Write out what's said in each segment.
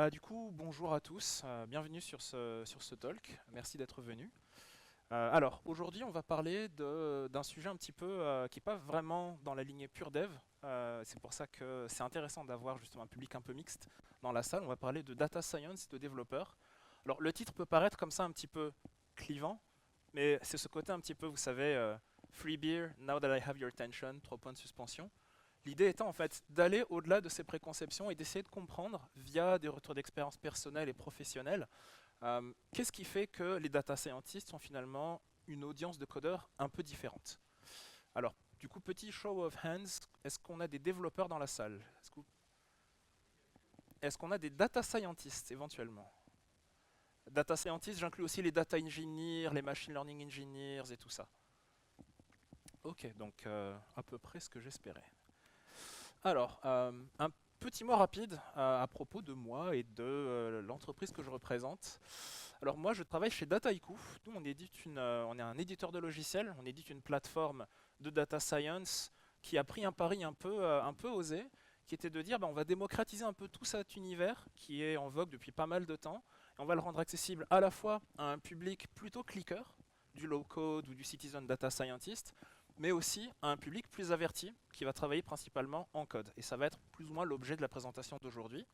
Du coup, bonjour à tous, bienvenue sur ce talk, merci d'être venu. Alors, aujourd'hui, on va parler d'un sujet un petit peu qui n'est pas vraiment dans la lignée pure dev. C'est pour ça que c'est intéressant d'avoir justement un public un peu mixte dans la salle. On va parler de data science, de développeurs. Alors, le titre peut paraître comme ça un petit peu clivant, mais c'est ce côté un petit peu, vous savez, free beer, now that I have your attention, trois points de suspension. L'idée étant en fait d'aller au-delà de ces préconceptions et d'essayer de comprendre via des retours d'expérience personnelle et professionnelle qu'est-ce qui fait que les data scientists sont finalement une audience de codeurs un peu différente. Alors, du coup, petit show of hands, est-ce qu'on a des développeurs dans la salle? Est-ce qu'on a des data scientists éventuellement? Data scientists, j'inclus aussi les data engineers, les machine learning engineers et tout ça. Ok, donc à peu près ce que j'espérais. Alors, un petit mot rapide à propos de moi et de l'entreprise que je représente. Alors moi, je travaille chez Dataiku. Nous, on est un éditeur de logiciels, on édite une plateforme de data science qui a pris un pari un peu osé, qui était de dire on va démocratiser un peu tout cet univers qui est en vogue depuis pas mal de temps, et on va le rendre accessible à la fois à un public plutôt cliqueur, du low-code ou du citizen data scientist, mais aussi à un public plus averti qui va travailler principalement en code. Et ça va être plus ou moins l'objet de la présentation d'aujourd'hui.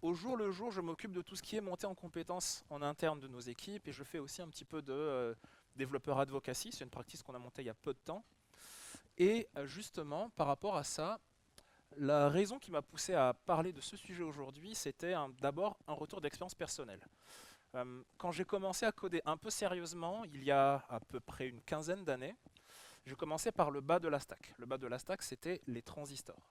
Au jour le jour, je m'occupe de tout ce qui est montée en compétences en interne de nos équipes et je fais aussi un petit peu de développeur advocacy. C'est une pratique qu'on a montée il y a peu de temps. Et justement, par rapport à ça, la raison qui m'a poussé à parler de ce sujet aujourd'hui, c'était d'abord un retour d'expérience personnelle. Quand j'ai commencé à coder un peu sérieusement, il y a à peu près une quinzaine d'années, je commençais par le bas de la stack. Le bas de la stack, c'était les transistors.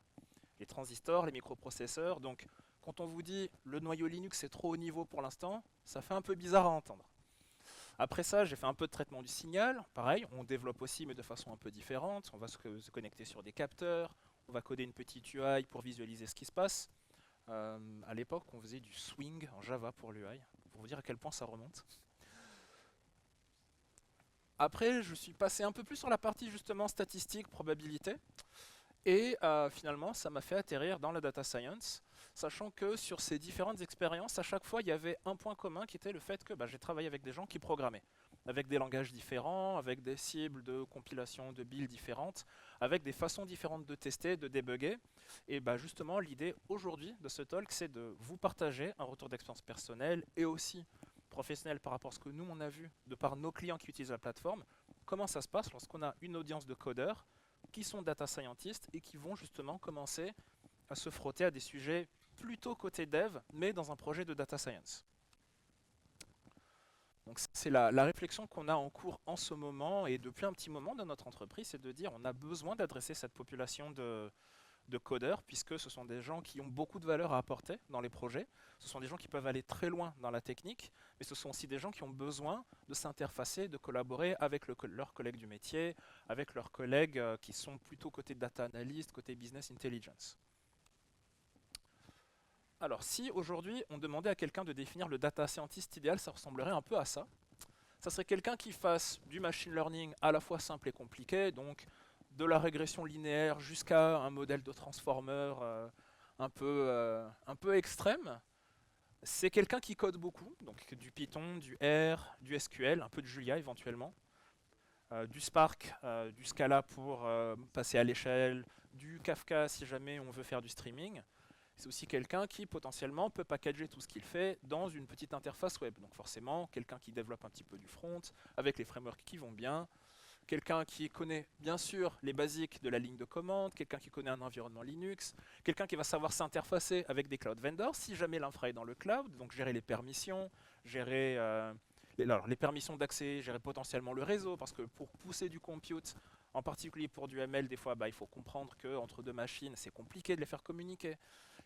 Les transistors, les microprocesseurs. Donc, quand on vous dit le noyau Linux est trop haut niveau pour l'instant, ça fait un peu bizarre à entendre. Après ça, j'ai fait un peu de traitement du signal. Pareil, on développe aussi, mais de façon un peu différente. On va se connecter sur des capteurs. On va coder une petite UI pour visualiser ce qui se passe. À l'époque, on faisait du swing en Java pour l'UI, pour vous dire à quel point ça remonte. Après, je suis passé un peu plus sur la partie justement statistique, probabilité. Et finalement, ça m'a fait atterrir dans la data science, sachant que sur ces différentes expériences, à chaque fois, il y avait un point commun qui était le fait que j'ai travaillé avec des gens qui programmaient, avec des langages différents, avec des cibles de compilation, de build différentes, avec des façons différentes de tester, de débugger. Et justement, l'idée aujourd'hui de ce talk, c'est de vous partager un retour d'expérience personnelle et aussi professionnel par rapport à ce que nous, on a vu de par nos clients qui utilisent la plateforme, comment ça se passe lorsqu'on a une audience de codeurs qui sont data scientists et qui vont justement commencer à se frotter à des sujets plutôt côté dev, mais dans un projet de data science. Donc c'est la réflexion qu'on a en cours en ce moment et depuis un petit moment dans notre entreprise, c'est de dire on a besoin d'adresser cette population de codeurs, puisque ce sont des gens qui ont beaucoup de valeur à apporter dans les projets. Ce sont des gens qui peuvent aller très loin dans la technique, mais ce sont aussi des gens qui ont besoin de s'interfacer, de collaborer avec leurs collègues du métier, avec leurs collègues qui sont plutôt côté data analyst, côté business intelligence. Alors si aujourd'hui on demandait à quelqu'un de définir le data scientist idéal, ça ressemblerait un peu à ça. Ça serait quelqu'un qui fasse du machine learning à la fois simple et compliqué, donc de la régression linéaire jusqu'à un modèle de transformer un peu extrême. C'est quelqu'un qui code beaucoup, donc du Python, du R, du SQL, un peu de Julia éventuellement, du Spark, du Scala pour passer à l'échelle, du Kafka si jamais on veut faire du streaming. C'est aussi quelqu'un qui potentiellement peut packager tout ce qu'il fait dans une petite interface web. Donc forcément, quelqu'un qui développe un petit peu du front, avec les frameworks qui vont bien, quelqu'un qui connaît bien sûr les basiques de la ligne de commande, quelqu'un qui connaît un environnement Linux, quelqu'un qui va savoir s'interfacer avec des cloud vendors si jamais l'infra est dans le cloud, donc gérer les permissions, gérer les permissions d'accès, gérer potentiellement le réseau, parce que pour pousser du compute, en particulier pour du ML, des fois il faut comprendre qu'entre deux machines, c'est compliqué de les faire communiquer.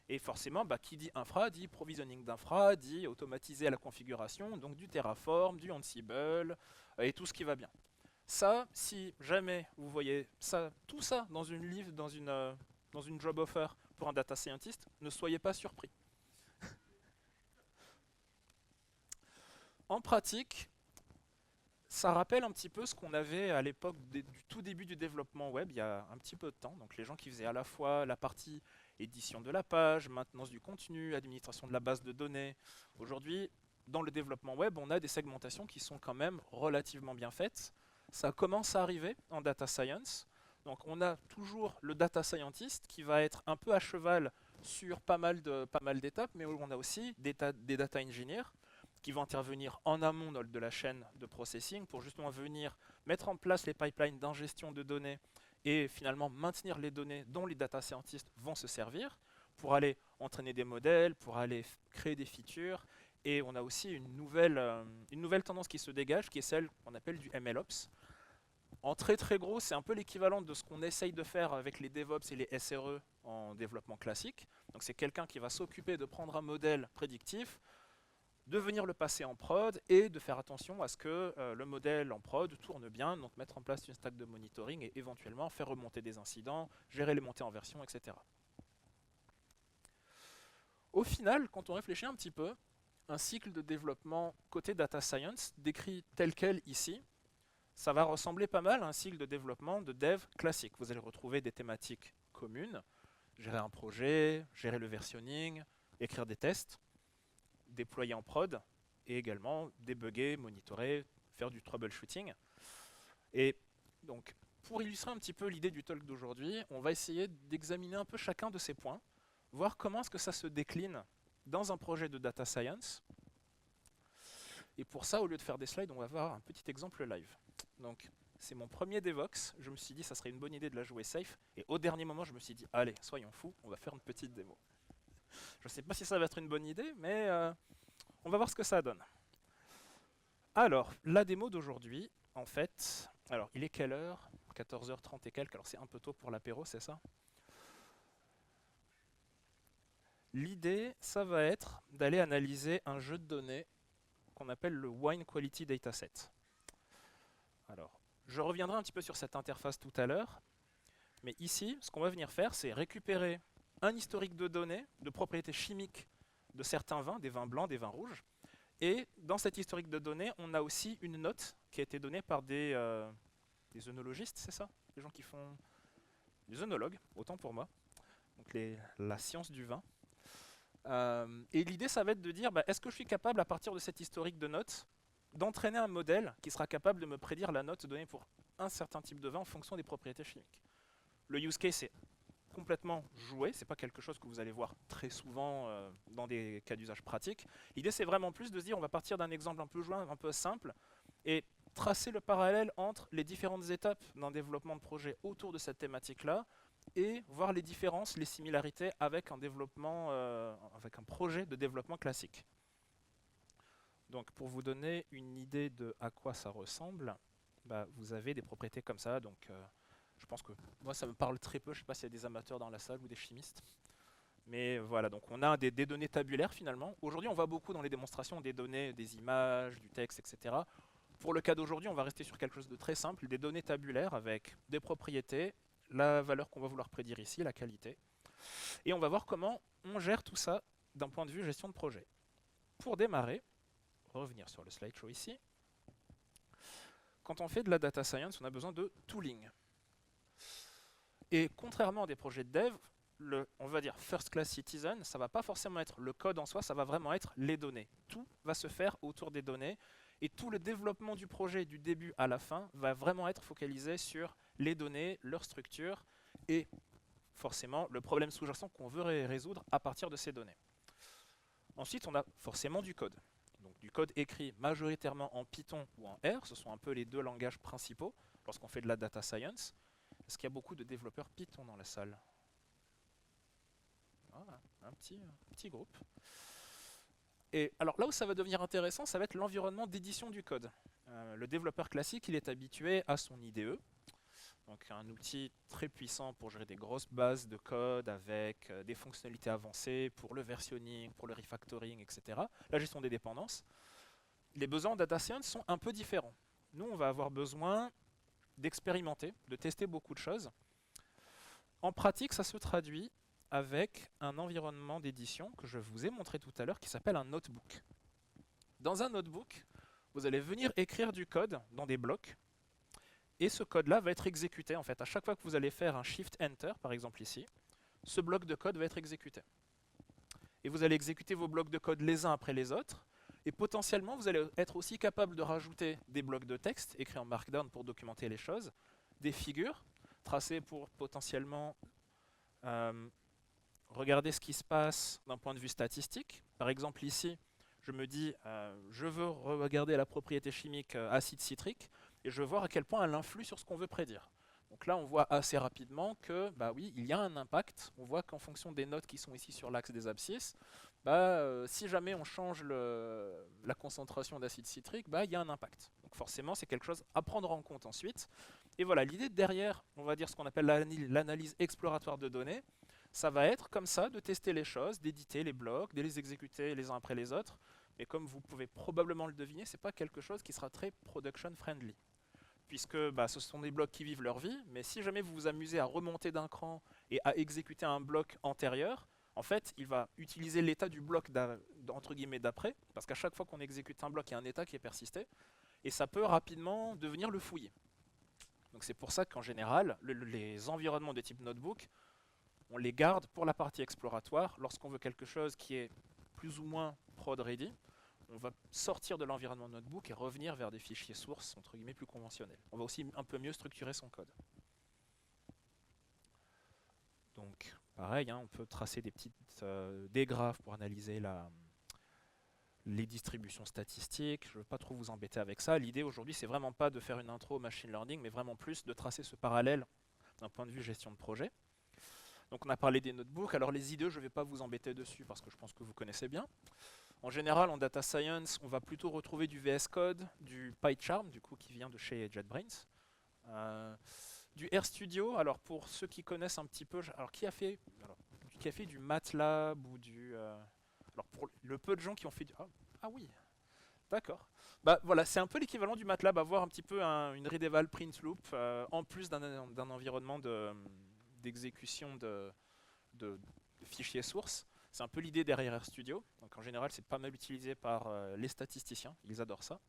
Et forcément, qui dit infra, dit provisioning d'infra, dit automatiser à la configuration, donc du Terraform, du Ansible, et tout ce qui va bien. Ça, si jamais vous voyez ça, tout ça dans une livre, dans une job offer pour un data scientist, ne soyez pas surpris. En pratique, ça rappelle un petit peu ce qu'on avait à l'époque du tout début du développement web, il y a un petit peu de temps. Donc les gens qui faisaient à la fois la partie édition de la page, maintenance du contenu, administration de la base de données. Aujourd'hui, dans le développement web, on a des segmentations qui sont quand même relativement bien faites. Ça commence à arriver en data science. Donc on a toujours le data scientist qui va être un peu à cheval sur pas mal d'étapes, mais on a aussi des data engineers qui vont intervenir en amont de la chaîne de processing pour justement venir mettre en place les pipelines d'ingestion de données et finalement maintenir les données dont les data scientists vont se servir pour aller entraîner des modèles, pour aller créer des features. Et on a aussi une nouvelle tendance qui se dégage, qui est celle qu'on appelle du MLOps. En très très gros, c'est un peu l'équivalent de ce qu'on essaye de faire avec les DevOps et les SRE en développement classique. Donc c'est quelqu'un qui va s'occuper de prendre un modèle prédictif, de venir le passer en prod et de faire attention à ce que le modèle en prod tourne bien, donc mettre en place une stack de monitoring et éventuellement faire remonter des incidents, gérer les montées en version, etc. Au final, quand on réfléchit un petit peu, un cycle de développement côté data science, décrit tel quel ici, ça va ressembler pas mal à un cycle de développement de dev classique. Vous allez retrouver des thématiques communes, gérer un projet, gérer le versionning, écrire des tests, déployer en prod, et également débugger, monitorer, faire du troubleshooting. Et donc, pour illustrer un petit peu l'idée du talk d'aujourd'hui, on va essayer d'examiner un peu chacun de ces points, voir comment est-ce que ça se décline dans un projet de data science. Et pour ça, au lieu de faire des slides, on va voir un petit exemple live. Donc, c'est mon premier Devox. Je me suis dit, ça serait une bonne idée de la jouer safe. Et au dernier moment, je me suis dit, allez, soyons fous, on va faire une petite démo. Je ne sais pas si ça va être une bonne idée, mais on va voir ce que ça donne. Alors, la démo d'aujourd'hui, en fait, alors il est quelle heure? 14h30 et quelques, alors c'est un peu tôt pour l'apéro, c'est ça? L'idée, ça va être d'aller analyser un jeu de données qu'on appelle le Wine Quality Dataset. Alors, je reviendrai un petit peu sur cette interface tout à l'heure, mais ici, ce qu'on va venir faire, c'est récupérer un historique de données, de propriétés chimiques de certains vins, des vins blancs, des vins rouges, et dans cet historique de données, on a aussi une note qui a été donnée par des œnologistes, c'est ça? Les gens qui font... des œnologues, autant pour moi, donc la science du vin. Et l'idée, ça va être de dire, est-ce que je suis capable, à partir de cet historique de notes, d'entraîner un modèle qui sera capable de me prédire la note donnée pour un certain type de vin en fonction des propriétés chimiques. Le use case est complètement joué, c'est pas quelque chose que vous allez voir très souvent dans des cas d'usage pratiques. L'idée, c'est vraiment plus de se dire, on va partir d'un exemple un peu joint, un peu simple, et tracer le parallèle entre les différentes étapes d'un développement de projet autour de cette thématique-là, et voir les différences, les similarités avec un développement, avec un projet de développement classique. Donc pour vous donner une idée de à quoi ça ressemble, vous avez des propriétés comme ça. Donc je pense que moi ça me parle très peu, je ne sais pas s'il y a des amateurs dans la salle ou des chimistes. Mais voilà, donc on a des données tabulaires finalement. Aujourd'hui on voit beaucoup dans les démonstrations des données, des images, du texte, etc. Pour le cas d'aujourd'hui, on va rester sur quelque chose de très simple, des données tabulaires avec des propriétés, la valeur qu'on va vouloir prédire ici, la qualité. Et on va voir comment on gère tout ça d'un point de vue gestion de projet. Pour démarrer, revenir sur le slideshow ici. Quand on fait de la data science, on a besoin de tooling. Et contrairement à des projets de dev, on va dire first class citizen, ça ne va pas forcément être le code en soi, ça va vraiment être les données. Tout va se faire autour des données et tout le développement du projet du début à la fin va vraiment être focalisé sur les données, leur structure et forcément le problème sous-jacent qu'on veut résoudre à partir de ces données. Ensuite, on a forcément du code. Donc du code écrit majoritairement en Python ou en R, ce sont un peu les deux langages principaux lorsqu'on fait de la data science. Est-ce qu'il y a beaucoup de développeurs Python dans la salle? Un petit groupe. Et alors là où ça va devenir intéressant, ça va être l'environnement d'édition du code. Le développeur classique, il est habitué à son IDE, donc un outil très puissant pour gérer des grosses bases de code avec des fonctionnalités avancées pour le versionning, pour le refactoring, etc. La gestion des dépendances. Les besoins en data science sont un peu différents. Nous, on va avoir besoin d'expérimenter, de tester beaucoup de choses. En pratique, ça se traduit avec un environnement d'édition que je vous ai montré tout à l'heure qui s'appelle un notebook. Dans un notebook, vous allez venir écrire du code dans des blocs et ce code-là va être exécuté en fait. À chaque fois que vous allez faire un Shift Enter, par exemple ici, ce bloc de code va être exécuté. Et vous allez exécuter vos blocs de code les uns après les autres. Et potentiellement, vous allez être aussi capable de rajouter des blocs de texte écrits en Markdown pour documenter les choses, des figures tracées pour potentiellement regarder ce qui se passe d'un point de vue statistique. Par exemple, ici, je me dis, je veux regarder la propriété chimique acide citrique et je veux voir à quel point elle influe sur ce qu'on veut prédire. Donc là, on voit assez rapidement que, bah oui, il y a un impact. On voit qu'en fonction des notes qui sont ici sur l'axe des abscisses, si jamais on change la concentration d'acide citrique, il y a un impact. Donc forcément, c'est quelque chose à prendre en compte ensuite. Et voilà, l'idée derrière, on va dire ce qu'on appelle l'analyse exploratoire de données, ça va être comme ça de tester les choses, d'éditer les blocs, de les exécuter les uns après les autres. Mais comme vous pouvez probablement le deviner, ce n'est pas quelque chose qui sera très production friendly. Puisque ce sont des blocs qui vivent leur vie, mais si jamais vous vous amusez à remonter d'un cran et à exécuter un bloc antérieur, en fait, il va utiliser l'état du bloc entre guillemets d'après, parce qu'à chaque fois qu'on exécute un bloc, il y a un état qui est persisté, et ça peut rapidement devenir le fouillis. Donc c'est pour ça qu'en général, les environnements de type notebook, on les garde pour la partie exploratoire. Lorsqu'on veut quelque chose qui est plus ou moins prod ready, on va sortir de l'environnement notebook et revenir vers des fichiers sources entre guillemets plus conventionnels. On va aussi un peu mieux structurer son code. Donc pareil, on peut tracer des petites des graphes pour analyser les distributions statistiques. Je ne veux pas trop vous embêter avec ça. L'idée aujourd'hui, c'est vraiment pas de faire une intro au machine learning, mais vraiment plus de tracer ce parallèle d'un point de vue gestion de projet. Donc on a parlé des notebooks. Alors les IDE, je ne vais pas vous embêter dessus parce que je pense que vous connaissez bien. En général, en data science, on va plutôt retrouver du VS Code, du PyCharm, du coup, qui vient de chez JetBrains. Du RStudio, alors pour ceux qui connaissent un petit peu, alors qui a fait du MATLAB ou du... alors pour le peu de gens qui ont fait du... Ah oui, d'accord. Voilà, c'est un peu l'équivalent du MATLAB, avoir un petit peu une read-eval print loop, en plus d'un environnement d'exécution de fichiers sources. C'est un peu l'idée derrière RStudio. Donc en général, c'est pas mal utilisé par les statisticiens. Ils adorent ça.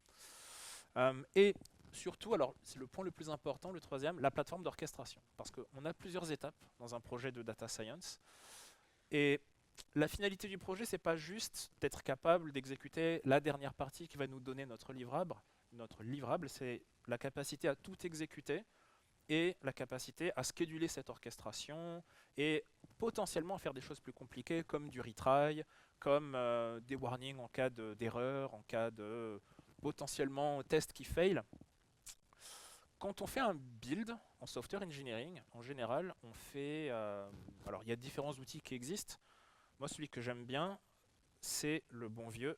Et surtout, alors c'est le point le plus important, le troisième, la plateforme d'orchestration. Parce qu'on a plusieurs étapes dans un projet de data science. Et la finalité du projet, c'est pas juste d'être capable d'exécuter la dernière partie qui va nous donner notre livrable. Notre livrable, c'est la capacité à tout exécuter et la capacité à scheduler cette orchestration et potentiellement à faire des choses plus compliquées comme du retry, comme des warnings en cas d'erreur, en cas de potentiellement test qui fail. Quand on fait un build en software engineering, en général, on fait... alors il y a différents outils qui existent. Moi, celui que j'aime bien, c'est le bon vieux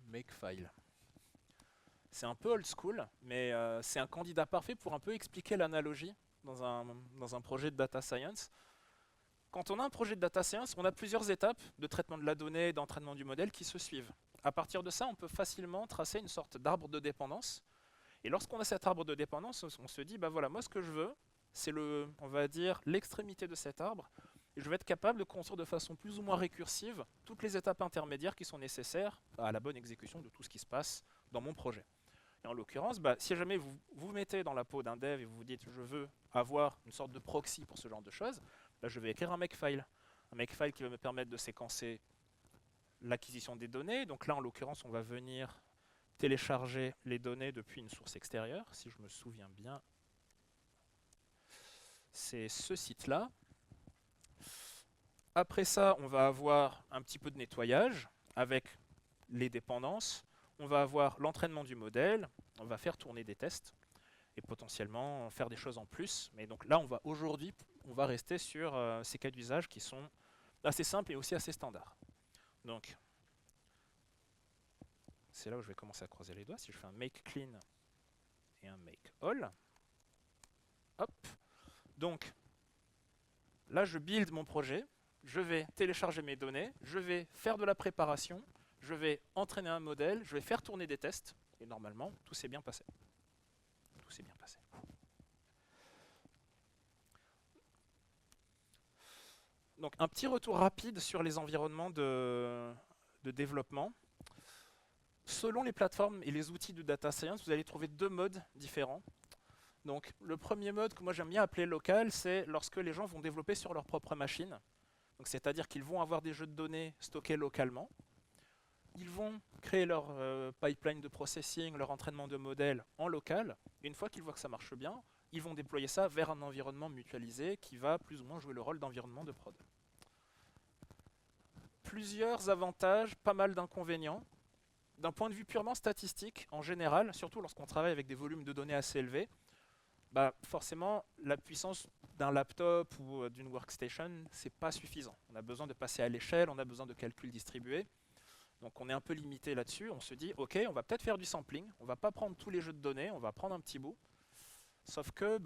Makefile. C'est un peu old school, mais c'est un candidat parfait pour un peu expliquer l'analogie dans un projet de data science. Quand on a un projet de data science, on a plusieurs étapes de traitement de la donnée et d'entraînement du modèle qui se suivent. À partir de ça, on peut facilement tracer une sorte d'arbre de dépendance. Et lorsqu'on a cet arbre de dépendance, on se dit, voilà, moi ce que je veux, c'est on va dire, l'extrémité de cet arbre. Et je vais être capable de construire de façon plus ou moins récursive toutes les étapes intermédiaires qui sont nécessaires à la bonne exécution de tout ce qui se passe dans mon projet. Et en l'occurrence, si jamais vous vous mettez dans la peau d'un dev et vous vous dites je veux avoir une sorte de proxy pour ce genre de choses, je vais écrire un makefile. Un makefile qui va me permettre de séquencer l'acquisition des données. Donc là, en l'occurrence, on va venir télécharger les données depuis une source extérieure. Si je me souviens bien, c'est ce site-là. Après ça, on va avoir un petit peu de nettoyage avec les dépendances. On va avoir l'entraînement du modèle, on va faire tourner des tests et potentiellement faire des choses en plus. Mais donc là, aujourd'hui, on va rester sur ces cas d'usage qui sont assez simples et aussi assez standards. Donc, c'est là où je vais commencer à croiser les doigts. Si je fais un make clean et un make all, hop. Donc, là, je build mon projet. Je vais télécharger mes données. Je vais faire de la préparation. Je vais entraîner un modèle, je vais faire tourner des tests, et normalement, tout s'est bien passé. Tout s'est bien passé. Donc, un petit retour rapide sur les environnements de développement. Selon les plateformes et les outils de data science, vous allez trouver deux modes différents. Donc le premier mode que moi j'aime bien appeler local, c'est lorsque les gens vont développer sur leur propre machine. Donc c'est-à-dire qu'ils vont avoir des jeux de données stockés localement. Ils vont créer leur pipeline de processing, leur entraînement de modèles en local. Et une fois qu'ils voient que ça marche bien, ils vont déployer ça vers un environnement mutualisé qui va plus ou moins jouer le rôle d'environnement de prod. Plusieurs avantages, pas mal d'inconvénients. D'un point de vue purement statistique, en général, surtout lorsqu'on travaille avec des volumes de données assez élevés, forcément, la puissance d'un laptop ou d'une workstation, c'est pas suffisant. On a besoin de passer à l'échelle, on a besoin de calculs distribués. Donc on est un peu limité là-dessus. On se dit, ok, on va peut-être faire du sampling. On va pas prendre tous les jeux de données, on va prendre un petit bout. Sauf que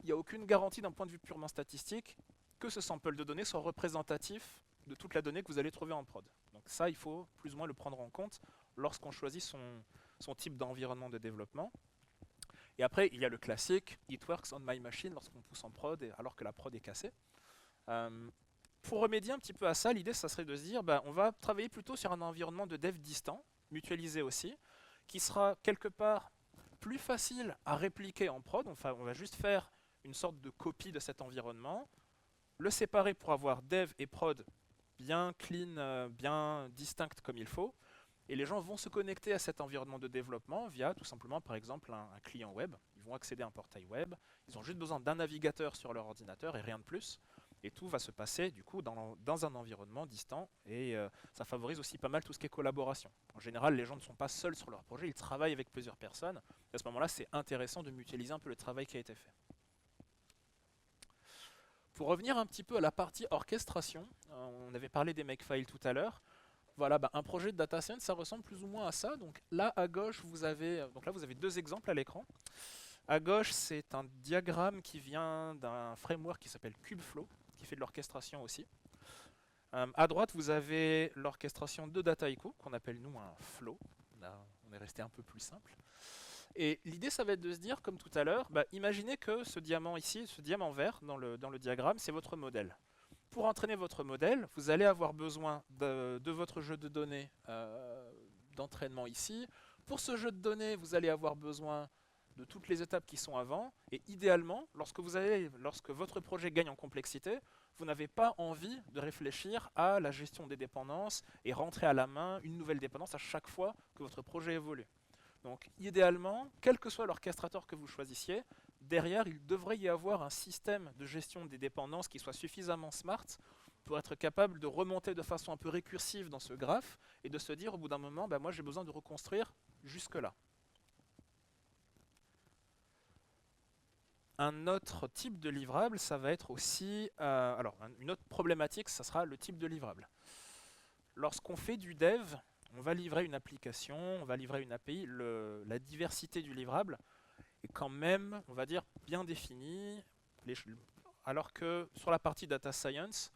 il n'y a aucune garantie d'un point de vue purement statistique que ce sample de données soit représentatif de toute la donnée que vous allez trouver en prod. Donc ça, il faut plus ou moins le prendre en compte lorsqu'on choisit son type d'environnement de développement. Et après, il y a le classique, it works on my machine lorsqu'on pousse en prod alors que la prod est cassée. Pour remédier un petit peu à ça, l'idée, ça serait de se dire, on va travailler plutôt sur un environnement de dev distant, mutualisé aussi, qui sera quelque part plus facile à répliquer en prod. Enfin, on va juste faire une sorte de copie de cet environnement, le séparer pour avoir dev et prod bien clean, bien distinct comme il faut. Et les gens vont se connecter à cet environnement de développement via tout simplement par exemple un client web. Ils vont accéder à un portail web, ils ont juste besoin d'un navigateur sur leur ordinateur et rien de plus. Et tout va se passer du coup dans un environnement distant et ça favorise aussi pas mal tout ce qui est collaboration. En général, les gens ne sont pas seuls sur leur projet, ils travaillent avec plusieurs personnes. Et à ce moment-là, c'est intéressant de mutualiser un peu le travail qui a été fait. Pour revenir un petit peu à la partie orchestration, on avait parlé des makefiles tout à l'heure. Voilà, un projet de data science, ça ressemble plus ou moins à ça. Donc là, à gauche, vous avez deux exemples à l'écran. À gauche, c'est un diagramme qui vient d'un framework qui s'appelle Kubeflow, qui fait de l'orchestration aussi. À droite, vous avez l'orchestration de Dataiku, qu'on appelle nous un flow. Là, on est resté un peu plus simple. Et l'idée, ça va être de se dire, comme tout à l'heure, imaginez que ce diamant ici, ce diamant vert dans le diagramme, c'est votre modèle. Pour entraîner votre modèle, vous allez avoir besoin de votre jeu de données d'entraînement ici. Pour ce jeu de données, vous allez avoir besoin de toutes les étapes qui sont avant. Et idéalement, lorsque votre projet gagne en complexité, vous n'avez pas envie de réfléchir à la gestion des dépendances et rentrer à la main une nouvelle dépendance à chaque fois que votre projet évolue. Donc idéalement, quel que soit l'orchestrateur que vous choisissiez, derrière, il devrait y avoir un système de gestion des dépendances qui soit suffisamment smart pour être capable de remonter de façon un peu récursive dans ce graphe et de se dire au bout d'un moment, moi j'ai besoin de reconstruire jusque-là. Un autre type de livrable, ça va être aussi... une autre problématique, ça sera le type de livrable. Lorsqu'on fait du dev, on va livrer une application, on va livrer une API, la diversité du livrable est quand même, on va dire, bien définie. Alors que sur la partie data science,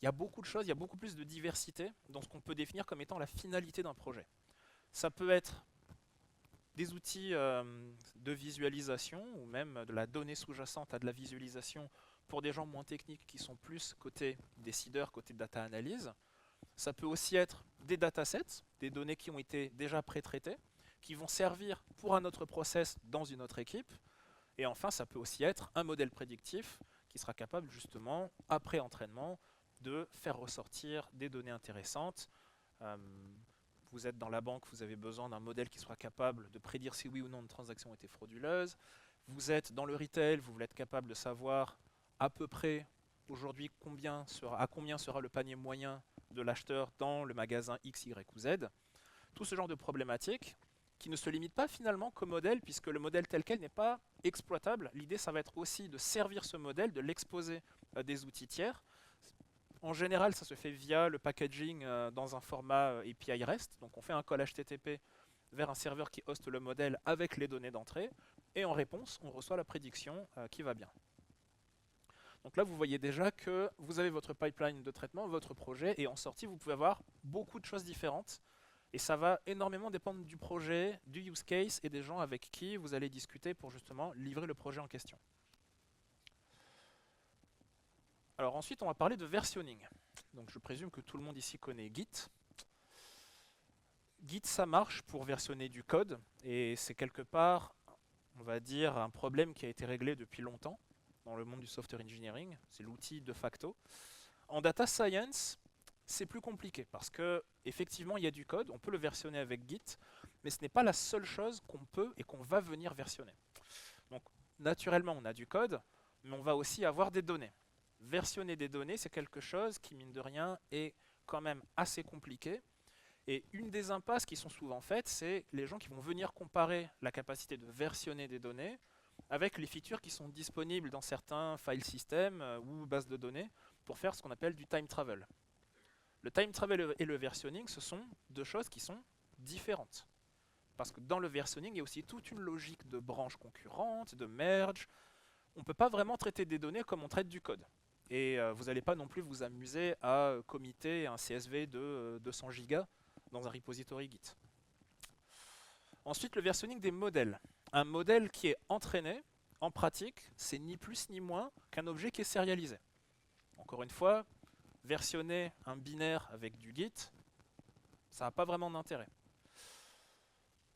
il y a beaucoup de choses, il y a beaucoup plus de diversité dans ce qu'on peut définir comme étant la finalité d'un projet. Ça peut être des outils de visualisation ou même de la donnée sous-jacente à de la visualisation pour des gens moins techniques qui sont plus côté décideurs, côté data analyse. Ça peut aussi être des datasets, des données qui ont été déjà pré-traitées, qui vont servir pour un autre process dans une autre équipe. Et enfin, ça peut aussi être un modèle prédictif qui sera capable justement, après entraînement, de faire ressortir des données intéressantes. Vous êtes dans la banque, vous avez besoin d'un modèle qui soit capable de prédire si oui ou non une transaction était frauduleuse. Vous êtes dans le retail, vous voulez être capable de savoir à peu près aujourd'hui à combien sera le panier moyen de l'acheteur dans le magasin X, Y ou Z. Tout ce genre de problématiques qui ne se limitent pas finalement qu'au modèle, puisque le modèle tel quel n'est pas exploitable. L'idée, ça va être aussi de servir ce modèle, de l'exposer à des outils tiers. En général, ça se fait via le packaging dans un format API REST. Donc on fait un call HTTP vers un serveur qui hoste le modèle avec les données d'entrée. Et en réponse, on reçoit la prédiction qui va bien. Donc là, vous voyez déjà que vous avez votre pipeline de traitement, votre projet, et en sortie, vous pouvez avoir beaucoup de choses différentes. Et ça va énormément dépendre du projet, du use case et des gens avec qui vous allez discuter pour justement livrer le projet en question. Alors ensuite, on va parler de versionning. Donc je présume que tout le monde ici connaît Git. Git, ça marche pour versionner du code, et c'est quelque part, on va dire, un problème qui a été réglé depuis longtemps dans le monde du software engineering. C'est l'outil de facto. En data science, c'est plus compliqué parce que effectivement, il y a du code, on peut le versionner avec Git, mais ce n'est pas la seule chose qu'on peut et qu'on va venir versionner. Donc, naturellement, on a du code, mais on va aussi avoir des données. Versionner des données, c'est quelque chose qui, mine de rien, est quand même assez compliqué. Et une des impasses qui sont souvent faites, c'est les gens qui vont venir comparer la capacité de versionner des données avec les features qui sont disponibles dans certains file systems ou bases de données pour faire ce qu'on appelle du time travel. Le time travel et le versionning, ce sont deux choses qui sont différentes. Parce que dans le versionning, il y a aussi toute une logique de branches concurrentes, de merge. On ne peut pas vraiment traiter des données comme on traite du code. Et vous n'allez pas non plus vous amuser à committer un CSV de 200 Go dans un repository Git. Ensuite, le versionning des modèles. Un modèle qui est entraîné, en pratique, c'est ni plus ni moins qu'un objet qui est sérialisé. Encore une fois, versionner un binaire avec du Git, ça n'a pas vraiment d'intérêt.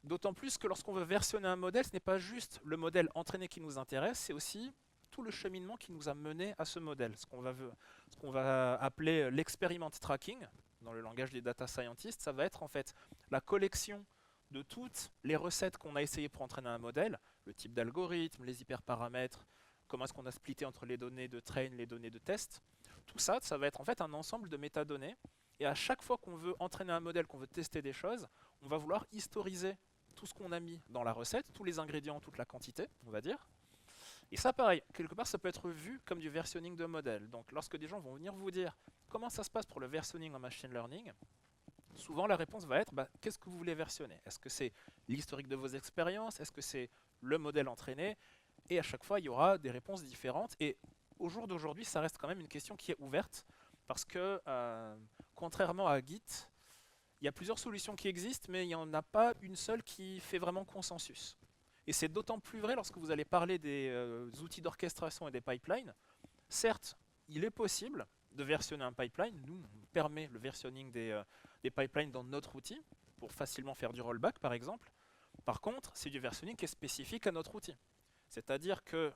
D'autant plus que lorsqu'on veut versionner un modèle, ce n'est pas juste le modèle entraîné qui nous intéresse, c'est aussi tout le cheminement qui nous a mené à ce modèle, ce qu'on va appeler l'experiment tracking, dans le langage des data scientists. Ça va être en fait la collection de toutes les recettes qu'on a essayé pour entraîner un modèle, le type d'algorithme, les hyperparamètres, comment est-ce qu'on a splitté entre les données de train, les données de test. Tout ça, ça va être en fait un ensemble de métadonnées. Et à chaque fois qu'on veut entraîner un modèle, qu'on veut tester des choses, on va vouloir historiser tout ce qu'on a mis dans la recette, tous les ingrédients, toute la quantité, on va dire. Et ça, pareil, quelque part, ça peut être vu comme du versionning de modèle. Donc, lorsque des gens vont venir vous dire comment ça se passe pour le versionning en machine learning, souvent la réponse va être qu'est-ce que vous voulez versionner? Est-ce que c'est l'historique de vos expériences? Est-ce que c'est le modèle entraîné? Et à chaque fois, il y aura des réponses différentes. Et au jour d'aujourd'hui, ça reste quand même une question qui est ouverte parce que, contrairement à Git, il y a plusieurs solutions qui existent, mais il n'y en a pas une seule qui fait vraiment consensus. Et c'est d'autant plus vrai lorsque vous allez parler des outils d'orchestration et des pipelines. Certes, il est possible de versionner un pipeline. Nous, on permet le versionning des pipelines dans notre outil pour facilement faire du rollback, par exemple. Par contre, c'est du versionning qui est spécifique à notre outil. C'est-à-dire que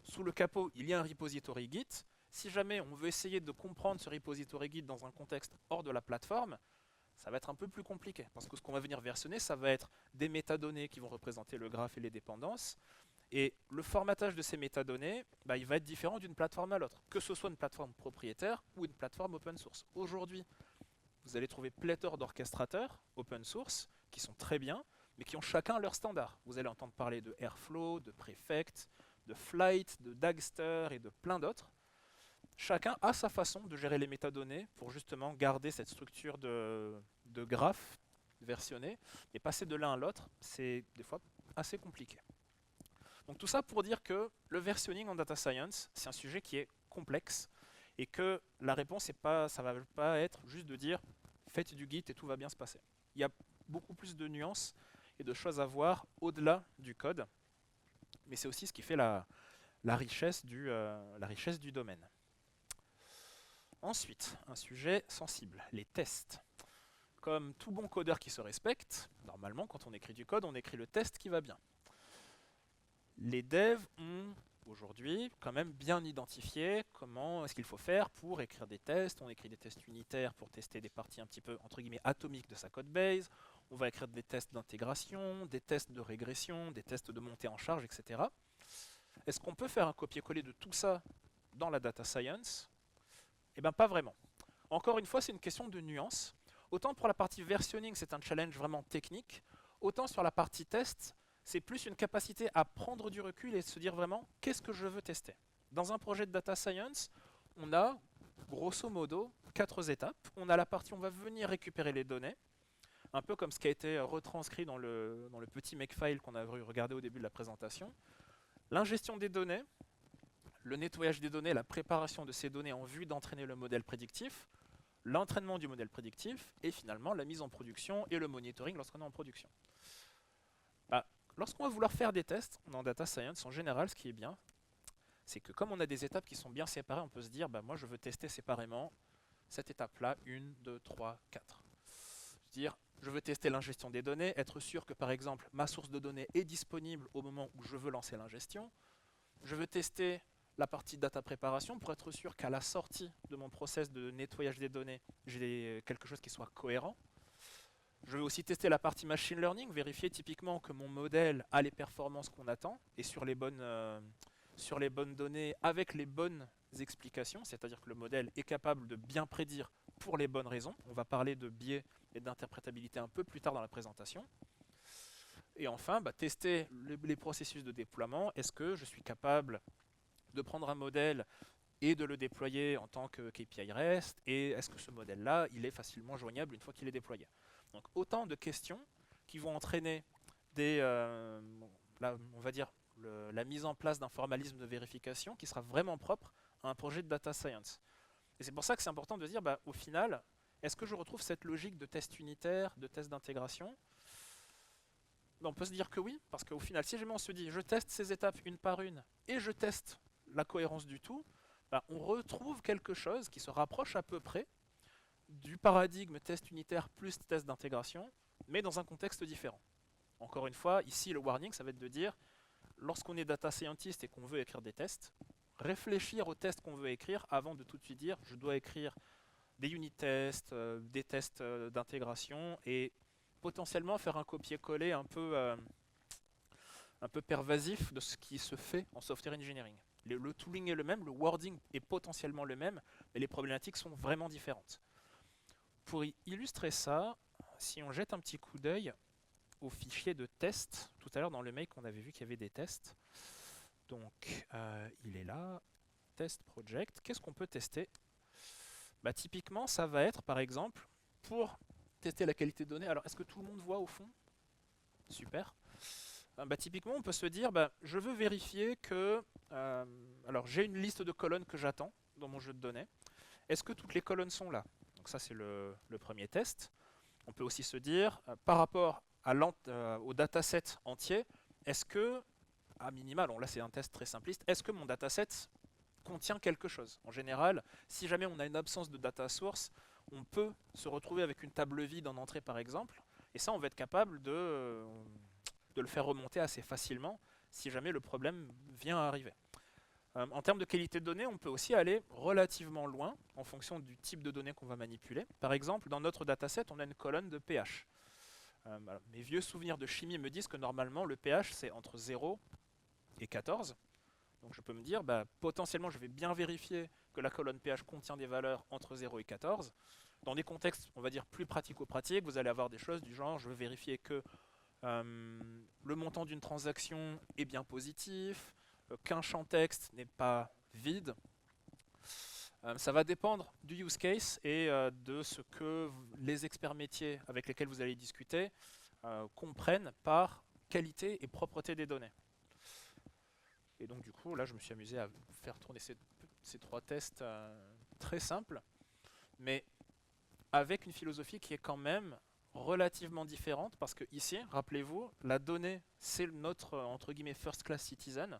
sous le capot, il y a un repository Git. Si jamais on veut essayer de comprendre ce repository Git dans un contexte hors de la plateforme, ça va être un peu plus compliqué, parce que ce qu'on va venir versionner, ça va être des métadonnées qui vont représenter le graphe et les dépendances, et le formatage de ces métadonnées, il va être différent d'une plateforme à l'autre, que ce soit une plateforme propriétaire ou une plateforme open source. Aujourd'hui, vous allez trouver pléthore d'orchestrateurs open source qui sont très bien, mais qui ont chacun leur standard. Vous allez entendre parler de Airflow, de Prefect, de Flight, de Dagster et de plein d'autres. Chacun a sa façon de gérer les métadonnées pour justement garder cette structure de graphe versionné. Et passer de l'un à l'autre, c'est des fois assez compliqué. Donc tout ça pour dire que le versionning en data science, c'est un sujet qui est complexe et que la réponse, ça ne va pas être juste de dire faites du Git et tout va bien se passer. Il y a beaucoup plus de nuances et de choses à voir au-delà du code, mais c'est aussi ce qui fait la richesse du domaine. Ensuite, un sujet sensible, les tests. Comme tout bon codeur qui se respecte, normalement, quand on écrit du code, on écrit le test qui va bien. Les devs ont aujourd'hui quand même bien identifié comment est-ce qu'il faut faire pour écrire des tests. On écrit des tests unitaires pour tester des parties un petit peu, entre guillemets, atomiques de sa codebase. On va écrire des tests d'intégration, des tests de régression, des tests de montée en charge, etc. Est-ce qu'on peut faire un copier-coller de tout ça dans la data science ? Eh bien, pas vraiment. Encore une fois, c'est une question de nuance. Autant pour la partie versionning, c'est un challenge vraiment technique, autant sur la partie test, c'est plus une capacité à prendre du recul et se dire vraiment qu'est-ce que je veux tester. Dans un projet de data science, on a grosso modo 4 étapes. On a la partie où on va venir récupérer les données, un peu comme ce qui a été retranscrit dans le petit makefile qu'on a regardé au début de la présentation. L'ingestion des données, le nettoyage des données, la préparation de ces données en vue d'entraîner le modèle prédictif, l'entraînement du modèle prédictif, et finalement la mise en production et le monitoring lorsqu'on est en production. Lorsqu'on va vouloir faire des tests en data science, en général, ce qui est bien, c'est que comme on a des étapes qui sont bien séparées, on peut se dire, moi je veux tester séparément cette étape-là, 1, 2, 3, 4. Je dire je veux tester l'ingestion des données, être sûr que par exemple ma source de données est disponible au moment où je veux lancer l'ingestion. Je veux tester la partie data préparation pour être sûr qu'à la sortie de mon process de nettoyage des données, j'ai quelque chose qui soit cohérent. Je vais aussi tester la partie machine learning, vérifier typiquement que mon modèle a les performances qu'on attend et sur les bonnes données avec les bonnes explications, c'est-à-dire que le modèle est capable de bien prédire pour les bonnes raisons. On va parler de biais et d'interprétabilité un peu plus tard dans la présentation. Et enfin, tester les processus de déploiement. Est-ce que je suis capable de prendre un modèle et de le déployer en tant que KPI REST, et est-ce que ce modèle-là, il est facilement joignable une fois qu'il est déployé. Donc autant de questions qui vont entraîner on va dire la mise en place d'un formalisme de vérification qui sera vraiment propre à un projet de data science. Et c'est pour ça que c'est important de se dire, au final, est-ce que je retrouve cette logique de test unitaire, de test d'intégration? On peut se dire que oui, parce qu'au final, si jamais on se dit, je teste ces étapes une par une, et je teste la cohérence du tout, on retrouve quelque chose qui se rapproche à peu près du paradigme test unitaire plus test d'intégration, mais dans un contexte différent. Encore une fois, ici le warning, ça va être de dire, lorsqu'on est data scientist et qu'on veut écrire des tests, réfléchir aux tests qu'on veut écrire avant de tout de suite dire, je dois écrire des unit tests, des tests d'intégration, et potentiellement faire un copier-coller un peu pervasif de ce qui se fait en software engineering. Le tooling est le même, le wording est potentiellement le même, mais les problématiques sont vraiment différentes. Pour illustrer ça, si on jette un petit coup d'œil au fichier de test, tout à l'heure dans le mail on avait vu qu'il y avait des tests, donc il est là, test project, qu'est-ce qu'on peut tester? Typiquement ça va être par exemple, pour tester la qualité de données, alors est-ce que tout le monde voit au fond? Super. Typiquement, on peut se dire, je veux vérifier que... alors, j'ai une liste de colonnes que j'attends dans mon jeu de données. Est-ce que toutes les colonnes sont là? Donc ça, c'est le premier test. On peut aussi se dire, par rapport au dataset entier, est-ce que, à minima, là c'est un test très simpliste, est-ce que mon dataset contient quelque chose? En général, si jamais on a une absence de data source, on peut se retrouver avec une table vide en entrée, par exemple, et ça, on va être capable de le faire remonter assez facilement si jamais le problème vient à arriver. En termes de qualité de données, on peut aussi aller relativement loin en fonction du type de données qu'on va manipuler. Par exemple, dans notre dataset, on a une colonne de pH. Mes vieux souvenirs de chimie me disent que normalement, le pH, c'est entre 0 et 14. Donc je peux me dire, potentiellement, je vais bien vérifier que la colonne pH contient des valeurs entre 0 et 14. Dans des contextes, on va dire, plus pratico-pratiques, vous allez avoir des choses du genre, je veux vérifier que le montant d'une transaction est bien positif, qu'un champ texte n'est pas vide. Ça va dépendre du use case et de ce que les experts métiers avec lesquels vous allez discuter comprennent par qualité et propreté des données. Et donc du coup, là je me suis amusé à faire tourner ces trois tests très simples, mais avec une philosophie qui est quand même relativement différente, parce que ici, rappelez-vous, la donnée, c'est notre, entre guillemets, first class citizen.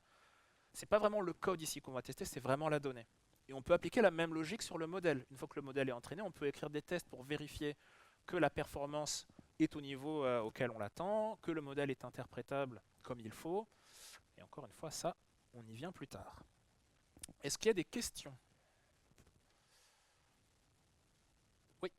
C'est pas vraiment le code ici qu'on va tester, c'est vraiment la donnée. Et on peut appliquer la même logique sur le modèle. Une fois que le modèle est entraîné, on peut écrire des tests pour vérifier que la performance est au niveau auquel on l'attend, que le modèle est interprétable comme il faut. Et encore une fois, ça, on y vient plus tard. Est-ce qu'il y a des questions? Oui.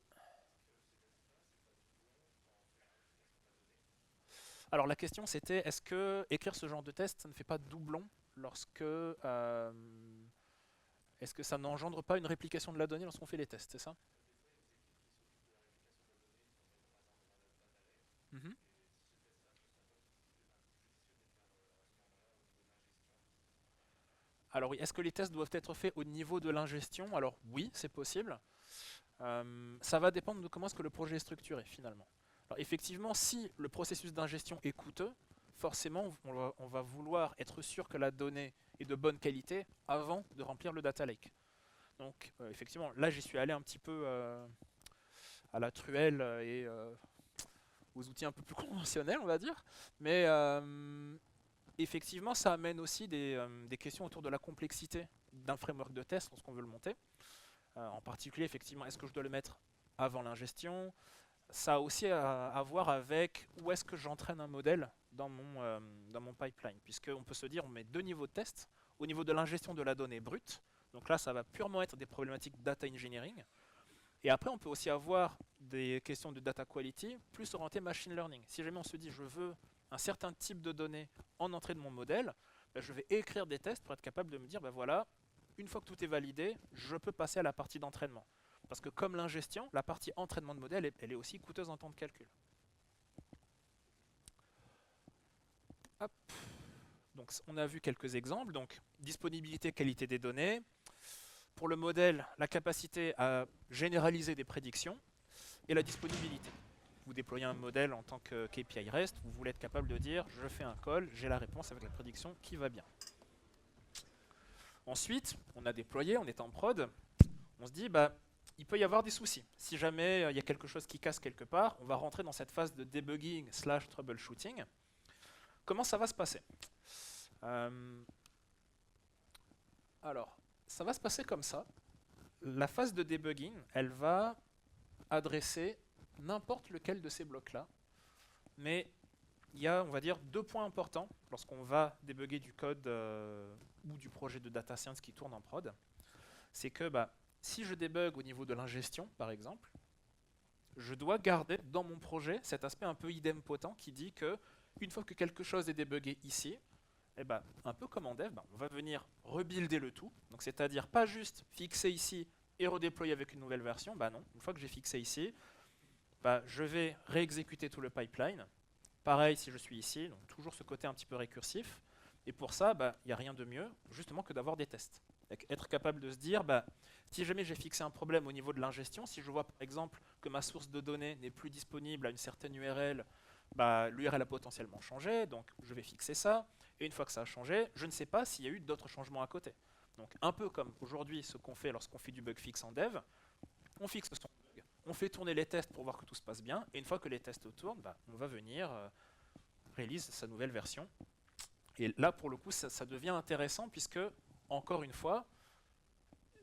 Alors la question c'était, est-ce que écrire ce genre de test, ça ne fait pas doublon lorsque... est-ce que ça n'engendre pas une réplication de la donnée lorsqu'on fait les tests, c'est ça? Mhm. Alors oui, est-ce que les tests doivent être faits au niveau de l'ingestion? Alors oui, c'est possible. Ça va dépendre de comment est-ce que le projet est structuré finalement. Alors effectivement, si le processus d'ingestion est coûteux, forcément on va vouloir être sûr que la donnée est de bonne qualité avant de remplir le data lake. Donc effectivement, là j'y suis allé un petit peu à la truelle et aux outils un peu plus conventionnels, on va dire. Mais effectivement, ça amène aussi des questions autour de la complexité d'un framework de test lorsqu'on veut le monter. En particulier, effectivement, est-ce que je dois le mettre avant l'ingestion? ça a aussi à voir avec où est-ce que j'entraîne un modèle dans mon pipeline, puisqu'on peut se dire on met deux niveaux de test. Au niveau de l'ingestion de la donnée brute, donc là ça va purement être des problématiques data engineering, et après on peut aussi avoir des questions de data quality plus orientées machine learning. Si jamais on se dit je veux un certain type de données en entrée de mon modèle, ben, je vais écrire des tests pour être capable de me dire ben voilà, une fois que tout est validé, je peux passer à la partie d'entraînement. Parce que comme l'ingestion, la partie entraînement de modèle, elle est aussi coûteuse en temps de calcul. Hop. Donc on a vu quelques exemples. Donc disponibilité, qualité des données. Pour le modèle, la capacité à généraliser des prédictions et la disponibilité. Vous déployez un modèle en tant que KPI REST, vous voulez être capable de dire je fais un call, j'ai la réponse avec la prédiction qui va bien. Ensuite, on a déployé, on est en prod, on se dit bah il peut y avoir des soucis. Si jamais il y a quelque chose qui casse quelque part, on va rentrer dans cette phase de debugging / troubleshooting. Comment ça va se passer? Alors, ça va se passer comme ça. La phase de debugging, elle va adresser n'importe lequel de ces blocs-là. Mais il y a, on va dire, deux points importants lorsqu'on va débugger du code ou du projet de data science qui tourne en prod. C'est que si je débug au niveau de l'ingestion, par exemple, je dois garder dans mon projet cet aspect un peu idempotent qui dit que une fois que quelque chose est débugué ici, eh ben, un peu comme en dev, on va venir rebuilder le tout. Donc c'est-à-dire pas juste fixer ici et redéployer avec une nouvelle version. Non, une fois que j'ai fixé ici, je vais réexécuter tout le pipeline. Pareil si je suis ici, donc toujours ce côté un petit peu récursif. Et pour ça, il n'y a rien de mieux justement que d'avoir des tests. Être capable de se dire, si jamais j'ai fixé un problème au niveau de l'ingestion, si je vois par exemple que ma source de données n'est plus disponible à une certaine URL, l'URL a potentiellement changé, donc je vais fixer ça. Et une fois que ça a changé, je ne sais pas s'il y a eu d'autres changements à côté. Donc un peu comme aujourd'hui ce qu'on fait lorsqu'on fait du bug fix en dev, on fixe son bug, on fait tourner les tests pour voir que tout se passe bien, et une fois que les tests tournent, on va venir release sa nouvelle version. Et là pour le coup ça devient intéressant puisque, encore une fois,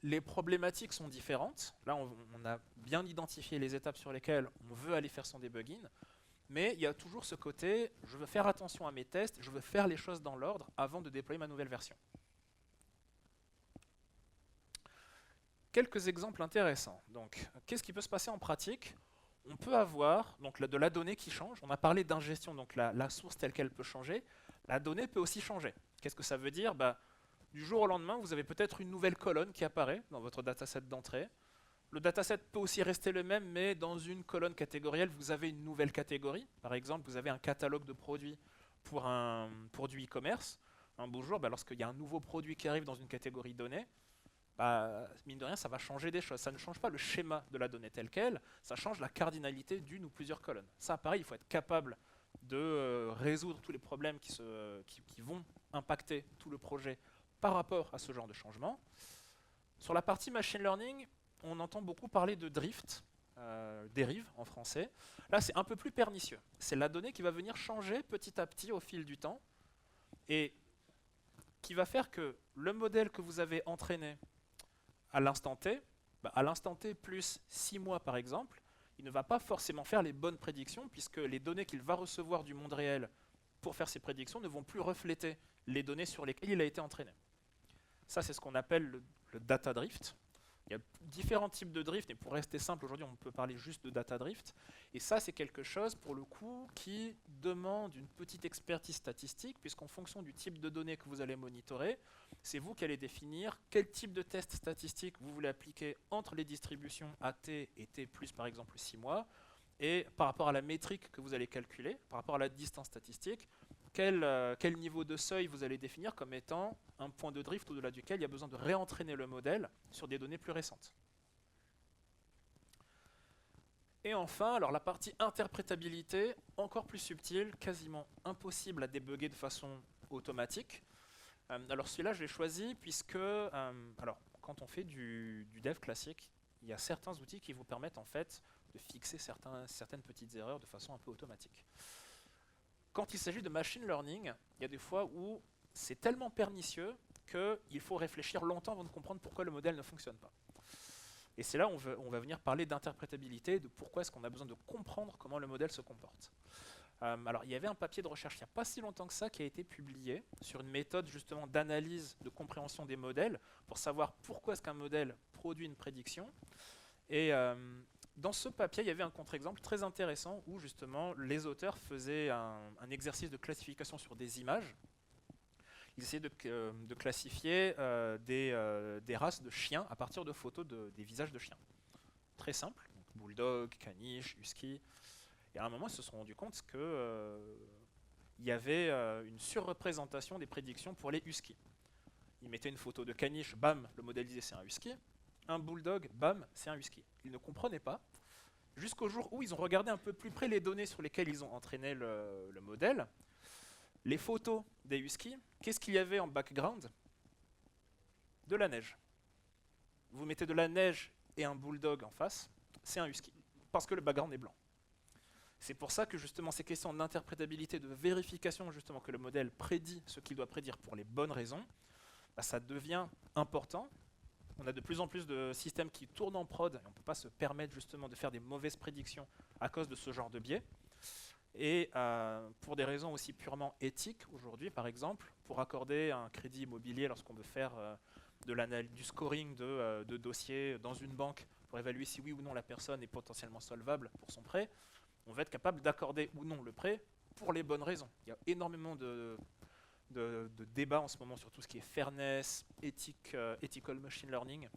les problématiques sont différentes. Là on a bien identifié les étapes sur lesquelles on veut aller faire son debugging. Mais il y a toujours ce côté, je veux faire attention à mes tests, je veux faire les choses dans l'ordre avant de déployer ma nouvelle version. Quelques exemples intéressants. Donc, qu'est-ce qui peut se passer en pratique? On peut avoir donc, de la donnée qui change. On a parlé d'ingestion, donc la source telle qu'elle peut changer. La donnée peut aussi changer. Qu'est-ce que ça veut dire? Du jour au lendemain, vous avez peut-être une nouvelle colonne qui apparaît dans votre dataset d'entrée. Le dataset peut aussi rester le même, mais dans une colonne catégorielle, vous avez une nouvelle catégorie. Par exemple, vous avez un catalogue de produits pour du e-commerce. Un beau jour, lorsqu'il y a un nouveau produit qui arrive dans une catégorie donnée, mine de rien, ça va changer des choses. Ça ne change pas le schéma de la donnée telle qu'elle, ça change la cardinalité d'une ou plusieurs colonnes. Ça, pareil, il faut être capable de résoudre tous les problèmes qui vont impacter tout le projet par rapport à ce genre de changement. Sur la partie machine learning, on entend beaucoup parler de drift, dérive en français. Là, c'est un peu plus pernicieux. C'est la donnée qui va venir changer petit à petit au fil du temps et qui va faire que le modèle que vous avez entraîné à l'instant T plus 6 mois par exemple, il ne va pas forcément faire les bonnes prédictions puisque les données qu'il va recevoir du monde réel pour faire ses prédictions ne vont plus refléter les données sur lesquelles il a été entraîné. Ça, c'est ce qu'on appelle le data drift. Il y a différents types de drift, et pour rester simple, aujourd'hui, on peut parler juste de data drift. Et ça, c'est quelque chose, pour le coup, qui demande une petite expertise statistique, puisqu'en fonction du type de données que vous allez monitorer, c'est vous qui allez définir quel type de test statistique vous voulez appliquer entre les distributions AT et T+, par exemple, 6 mois, et par rapport à la métrique que vous allez calculer, par rapport à la distance statistique, quel niveau de seuil vous allez définir comme étant un point de drift au-delà duquel il y a besoin de réentraîner le modèle sur des données plus récentes. Et enfin, alors la partie interprétabilité, encore plus subtile, quasiment impossible à débugger de façon automatique. Alors celui-là, je l'ai choisi puisque, alors, quand on fait du dev classique, il y a certains outils qui vous permettent en fait de fixer certaines petites erreurs de façon un peu automatique. Quand il s'agit de machine learning, il y a des fois où c'est tellement pernicieux qu'il faut réfléchir longtemps avant de comprendre pourquoi le modèle ne fonctionne pas. Et c'est là où on va venir parler d'interprétabilité, de pourquoi est-ce qu'on a besoin de comprendre comment le modèle se comporte. Alors, il y avait un papier de recherche il n'y a pas si longtemps que ça qui a été publié sur une méthode justement d'analyse, de compréhension des modèles pour savoir pourquoi est-ce qu'un modèle produit une prédiction. Et dans ce papier, il y avait un contre-exemple très intéressant où justement les auteurs faisaient un exercice de classification sur des images. Ils essayaient de classifier des races de chiens à partir de photos des visages de chiens. Très simple, donc bulldog, caniche, husky. Et à un moment, ils se sont rendus compte qu'il y avait une surreprésentation des prédictions pour les huskies. Ils mettaient une photo de caniche, bam, le modèle disait c'est un husky. Un bulldog, bam, c'est un husky. Ils ne comprenaient pas, jusqu'au jour où ils ont regardé un peu plus près les données sur lesquelles ils ont entraîné le modèle. Les photos des huskies, qu'est-ce qu'il y avait en background? De la neige. Vous mettez de la neige et un bulldog en face, c'est un husky, parce que le background est blanc. C'est pour ça que justement ces questions d'interprétabilité, de vérification justement que le modèle prédit ce qu'il doit prédire pour les bonnes raisons, bah, ça devient important. On a de plus en plus de systèmes qui tournent en prod et on ne peut pas se permettre justement de faire des mauvaises prédictions à cause de ce genre de biais. Et pour des raisons aussi purement éthiques, aujourd'hui par exemple, pour accorder un crédit immobilier lorsqu'on veut faire du scoring de dossiers dans une banque pour évaluer si oui ou non la personne est potentiellement solvable pour son prêt, on va être capable d'accorder ou non le prêt pour les bonnes raisons. Il y a énormément de débats en ce moment sur tout ce qui est fairness, ethical machine learning,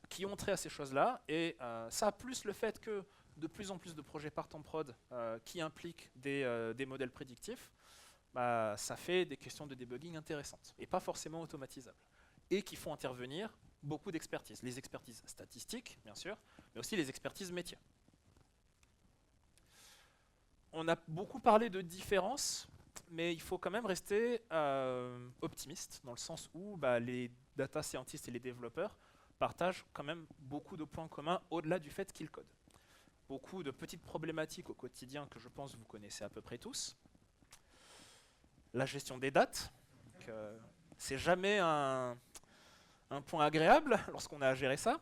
qui ont trait à ces choses-là. Et ça, plus le fait que de plus en plus de projets partent en prod qui impliquent des modèles prédictifs, bah, ça fait des questions de debugging intéressantes et pas forcément automatisables. Et qui font intervenir beaucoup d'expertises. Les expertises statistiques, bien sûr, mais aussi les expertises métiers. On a beaucoup parlé de différences, mais il faut quand même rester optimiste, dans le sens où bah, les data scientists et les développeurs partagent quand même beaucoup de points communs au-delà du fait qu'ils codent. Beaucoup de petites problématiques au quotidien que je pense vous connaissez à peu près tous. La gestion des dates, c'est jamais un point agréable lorsqu'on a à gérer ça.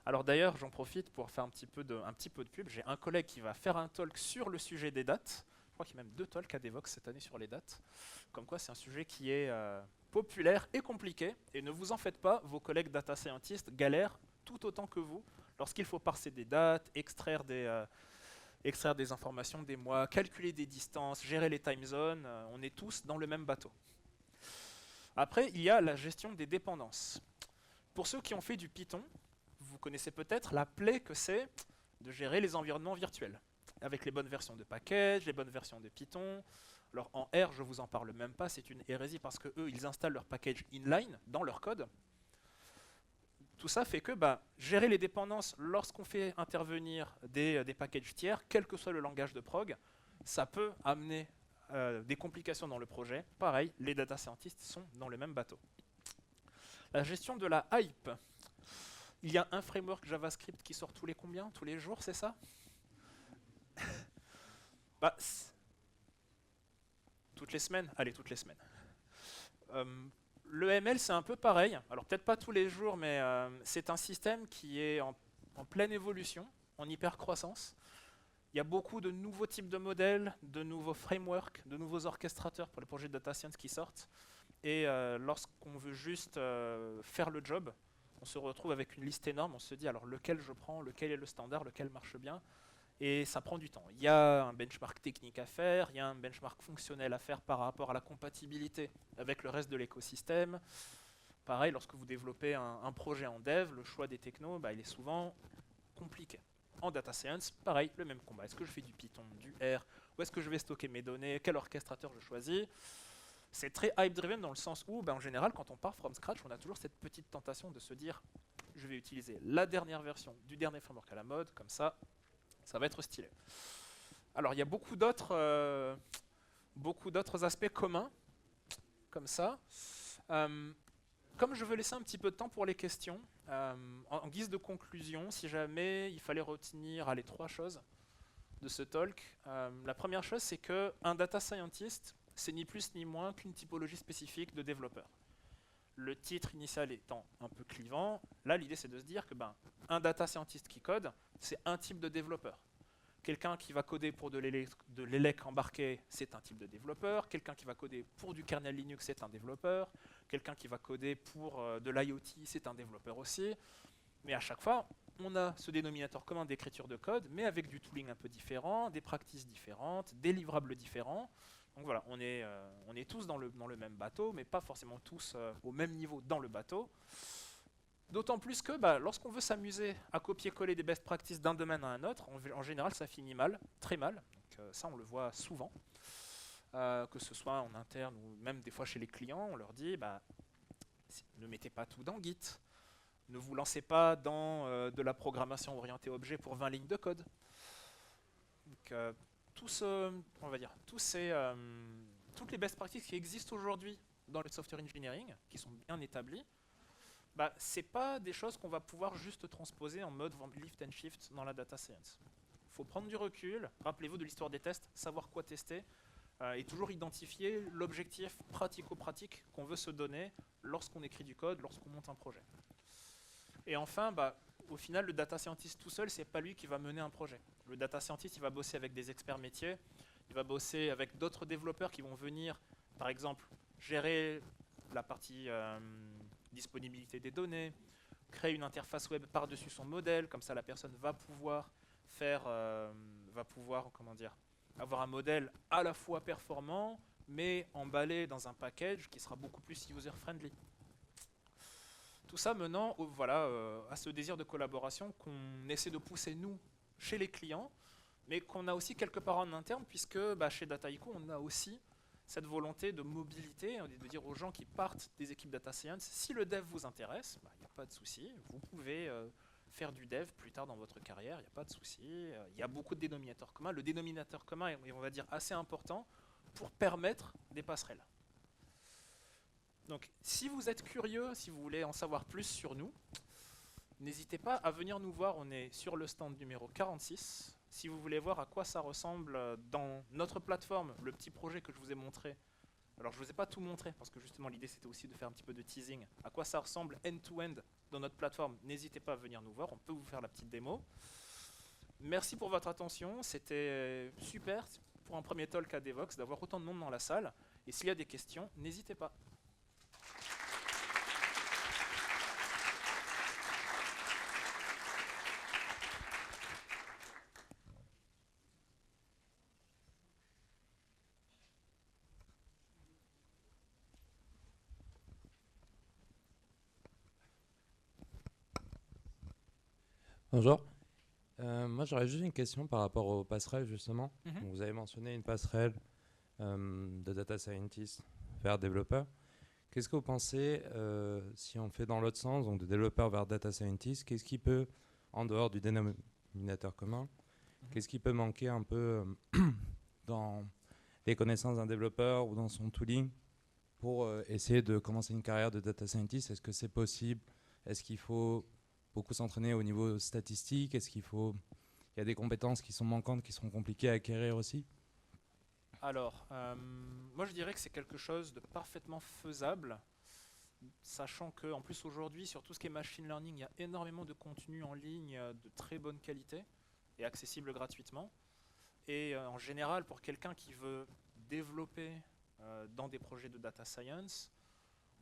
Alors d'ailleurs, j'en profite pour faire un petit peu de pub. J'ai un collègue qui va faire un talk sur le sujet des dates. Je crois qu'il y a même 2 talks à Devox cette année sur les dates. Comme quoi, c'est un sujet qui est populaire et compliqué. Et ne vous en faites pas, vos collègues data scientists galèrent tout autant que vous lorsqu'il faut parser des dates, extraire des informations des mois, calculer des distances, gérer les time zones. On est tous dans le même bateau. Après, il y a la gestion des dépendances. Pour ceux qui ont fait du Python, vous connaissez peut-être la plaie que c'est de gérer les environnements virtuels, avec les bonnes versions de package, les bonnes versions de Python. Alors en R, je vous en parle même pas, c'est une hérésie parce que eux, ils installent leur package inline dans leur code. Tout ça fait que gérer les dépendances lorsqu'on fait intervenir des packages tiers, quel que soit le langage de prog, ça peut amener des complications dans le projet. Pareil, les data scientists sont dans le même bateau. La gestion de la hype. Il y a un framework JavaScript qui sort tous les combien? Tous les jours, c'est ça? Toutes les semaines? Allez, toutes les semaines. Le ML, c'est un peu pareil. Alors peut-être pas tous les jours, mais c'est un système qui est en pleine évolution, en hyper croissance. Il y a beaucoup de nouveaux types de modèles, de nouveaux frameworks, de nouveaux orchestrateurs pour les projets de data science qui sortent. Et lorsqu'on veut juste faire le job, on se retrouve avec une liste énorme, on se dit alors lequel je prends, lequel est le standard, lequel marche bien, et ça prend du temps. Il y a un benchmark technique à faire, il y a un benchmark fonctionnel à faire par rapport à la compatibilité avec le reste de l'écosystème. Pareil, lorsque vous développez un projet en dev, le choix des technos, il est souvent compliqué. En data science, pareil, le même combat. Est-ce que je fais du Python, du R, où est-ce que je vais stocker mes données, quel orchestrateur je choisis? C'est très hype-driven dans le sens où, en général, quand on part from scratch, on a toujours cette petite tentation de se dire je vais utiliser la dernière version du dernier framework à la mode, comme ça va être stylé. Alors, il y a beaucoup d'autres aspects communs, comme ça. Comme je veux laisser un petit peu de temps pour les questions, en guise de conclusion, si jamais il fallait retenir 3 choses de ce talk, la première chose, c'est qu'un data scientist, c'est ni plus ni moins qu'une typologie spécifique de développeur. le titre initial étant un peu clivant, là l'idée c'est de se dire que un data scientist qui code, c'est un type de développeur. Quelqu'un qui va coder pour de l'élec embarqué, c'est un type de développeur. Quelqu'un qui va coder pour du kernel Linux, c'est un développeur. Quelqu'un qui va coder pour de l'IoT, c'est un développeur aussi. Mais à chaque fois, on a ce dénominateur commun d'écriture de code, mais avec du tooling un peu différent, des practices différentes, des livrables différents. Donc voilà, on est tous dans le même bateau, mais pas forcément tous au même niveau dans le bateau. D'autant plus que lorsqu'on veut s'amuser à copier-coller des best practices d'un domaine à un autre, en général ça finit mal, très mal. Donc, ça on le voit souvent, que ce soit en interne ou même des fois chez les clients, on leur dit ne mettez pas tout dans Git, ne vous lancez pas dans de la programmation orientée objet pour 20 lignes de code. Donc, toutes les best practices qui existent aujourd'hui dans le software engineering, qui sont bien établies, c'est pas des choses qu'on va pouvoir juste transposer en mode lift and shift dans la data science. Il faut prendre du recul, rappelez-vous de l'histoire des tests, savoir quoi tester, et toujours identifier l'objectif pratico-pratique qu'on veut se donner lorsqu'on écrit du code, lorsqu'on monte un projet. Et enfin, au final, le data scientist tout seul, c'est pas lui qui va mener un projet. Le data scientist, il va bosser avec des experts métiers, il va bosser avec d'autres développeurs qui vont venir, par exemple, gérer la partie disponibilité des données, créer une interface web par-dessus son modèle, comme ça la personne va pouvoir avoir un modèle à la fois performant, mais emballé dans un package qui sera beaucoup plus user-friendly. Tout ça menant à ce désir de collaboration qu'on essaie de pousser nous chez les clients, mais qu'on a aussi quelque part en interne, puisque chez Dataiku, on a aussi cette volonté de mobilité, de dire aux gens qui partent des équipes data science, si le dev vous intéresse, il n'y a pas de souci, vous pouvez faire du dev plus tard dans votre carrière, il n'y a pas de souci, il y a beaucoup de dénominateurs communs. Le dénominateur commun est, on va dire, assez important pour permettre des passerelles. Donc, si vous êtes curieux, si vous voulez en savoir plus sur nous, n'hésitez pas à venir nous voir, on est sur le stand numéro 46. Si vous voulez voir à quoi ça ressemble dans notre plateforme, le petit projet que je vous ai montré. Alors je ne vous ai pas tout montré, parce que justement l'idée c'était aussi de faire un petit peu de teasing. À quoi ça ressemble end-to-end dans notre plateforme, n'hésitez pas à venir nous voir, on peut vous faire la petite démo. Merci pour votre attention, c'était super pour un premier talk à Devoxx d'avoir autant de monde dans la salle. Et s'il y a des questions, n'hésitez pas. Bonjour. Moi, j'aurais juste une question par rapport aux passerelles, justement. Donc, vous avez mentionné une passerelle de data scientist vers développeur. Qu'est-ce que vous pensez si on fait dans l'autre sens, donc de développeur vers data scientist, qu'est-ce qui peut, en dehors du dénominateur commun, qu'est-ce qui peut manquer un peu dans les connaissances d'un développeur ou dans son tooling pour essayer de commencer une carrière de data scientist? Est-ce que c'est possible? Est-ce qu'il faut beaucoup s'entraîner au niveau statistique? Est-ce qu'il y a des compétences qui sont manquantes, qui seront compliquées à acquérir aussi? Alors, moi je dirais que c'est quelque chose de parfaitement faisable, sachant qu'en plus aujourd'hui, sur tout ce qui est machine learning, il y a énormément de contenu en ligne de très bonne qualité et accessible gratuitement. Et en général, pour quelqu'un qui veut développer dans des projets de data science,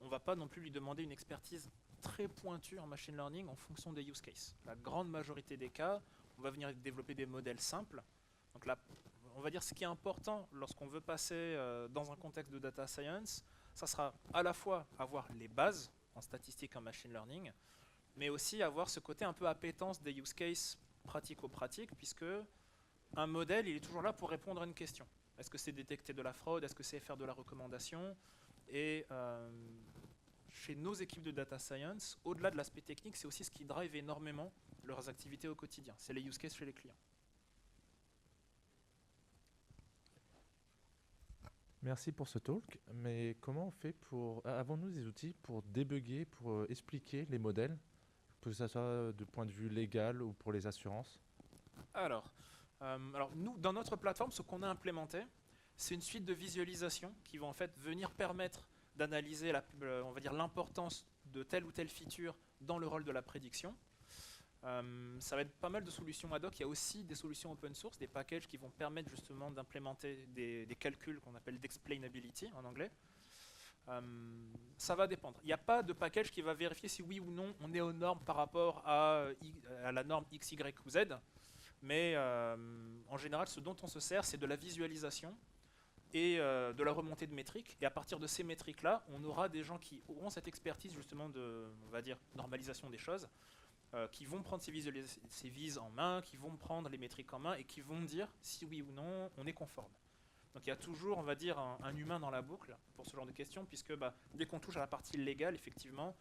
on ne va pas non plus lui demander une expertise très pointue en machine learning en fonction des use cases. La grande majorité des cas, on va venir développer des modèles simples. Donc là, on va dire ce qui est important lorsqu'on veut passer dans un contexte de data science, ça sera à la fois avoir les bases en statistique, en machine learning, mais aussi avoir ce côté un peu appétence des use cases pratico-pratiques, puisque un modèle, il est toujours là pour répondre à une question. Est-ce que c'est détecter de la fraude? Est-ce que c'est faire de la recommandation? Et chez nos équipes de data science, au-delà de l'aspect technique, c'est aussi ce qui drive énormément leurs activités au quotidien. C'est les use cases chez les clients. Merci pour ce talk, mais comment on fait pour... Avons-nous des outils pour débugger, pour expliquer les modèles, que ce soit du point de vue légal ou pour les assurances? Alors nous, dans notre plateforme, ce qu'on a implémenté, c'est une suite de visualisations qui vont en fait venir permettre d'analyser on va dire l'importance de telle ou telle feature dans le rôle de la prédiction. Ça va être pas mal de solutions ad hoc. Il y a aussi des solutions open source, des packages qui vont permettre justement d'implémenter des calculs qu'on appelle d'explainability en anglais. Ça va dépendre. Il n'y a pas de package qui va vérifier si oui ou non on est aux normes par rapport à la norme X, Y ou Z. Mais en général, ce dont on se sert, c'est de la visualisation et de la remontée de métriques. Et à partir de ces métriques-là, on aura des gens qui auront cette expertise justement de, on va dire, normalisation des choses, qui vont prendre ces vises en main, qui vont prendre les métriques en main et qui vont dire si oui ou non on est conforme. Donc il y a toujours, on va dire, un humain dans la boucle pour ce genre de questions, puisque dès qu'on touche à la partie légale, effectivement,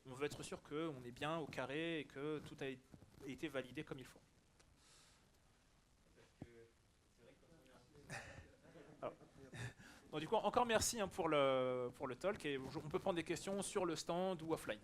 on veut être sûr qu'on est bien au carré et que tout a été validé comme il faut. Donc, du coup, encore merci pour le talk, et on peut prendre des questions sur le stand ou offline.